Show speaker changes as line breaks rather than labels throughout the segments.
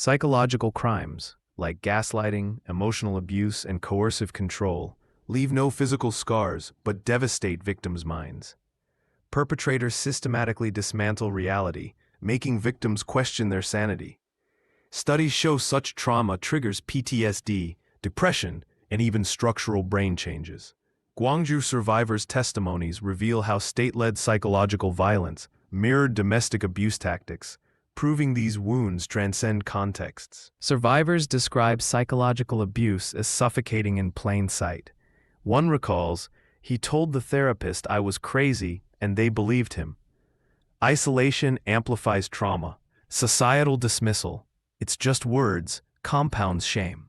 Psychological crimes, like gaslighting, emotional abuse, and coercive control, leave no physical scars but devastate victims' minds. Perpetrators systematically dismantle reality, making victims question their sanity. Studies show such trauma triggers PTSD, depression, and even structural brain changes. Gwangju survivors' testimonies reveal how state-led psychological violence mirrored domestic abuse tactics, proving these wounds transcend contexts. Survivors describe psychological abuse as suffocating in plain sight. One recalls, "He told the therapist I was crazy, and they believed him." Isolation amplifies trauma. Societal dismissal, "It's just words," compounds shame.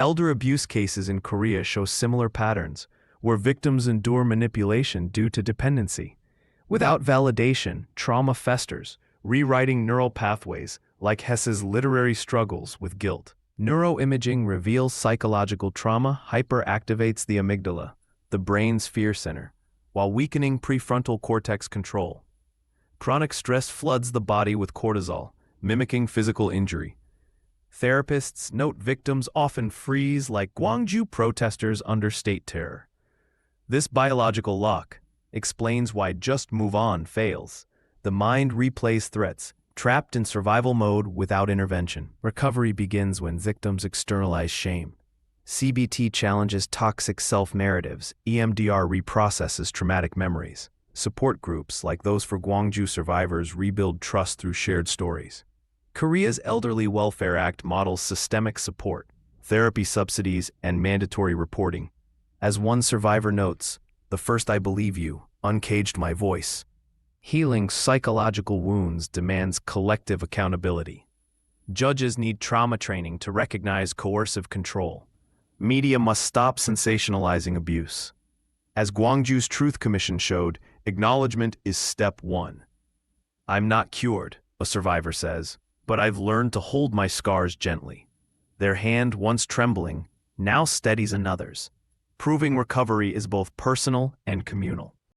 Elder abuse cases in Korea show similar patterns, where victims endure manipulation due to dependency. Without validation, trauma festers, rewriting neural pathways like Hesse's literary struggles with guilt. Neuroimaging reveals psychological trauma hyperactivates the amygdala, the brain's fear center, while weakening prefrontal cortex control. Chronic stress floods the body with cortisol, mimicking physical injury. Therapists note victims often freeze like Gwangju protesters under state terror. This biological lock explains why "just move on" fails. The mind replays threats, trapped in survival mode without intervention. Recovery begins when victims externalize shame. CBT challenges toxic self-narratives. EMDR reprocesses traumatic memories. Support groups like those for Gwangju survivors rebuild trust through shared stories. Korea's Elderly Welfare Act models systemic support, therapy subsidies, and mandatory reporting. As one survivor notes, "The first I believe you, uncaged my voice." Healing psychological wounds demands collective accountability. Judges need trauma training to recognize coercive control. Media must stop sensationalizing abuse. As Gwangju's Truth Commission showed, acknowledgement is step one. "I'm not cured," a survivor says, "but I've learned to hold my scars gently." Their hand, once trembling, now steadies another's, proving recovery is both personal and communal.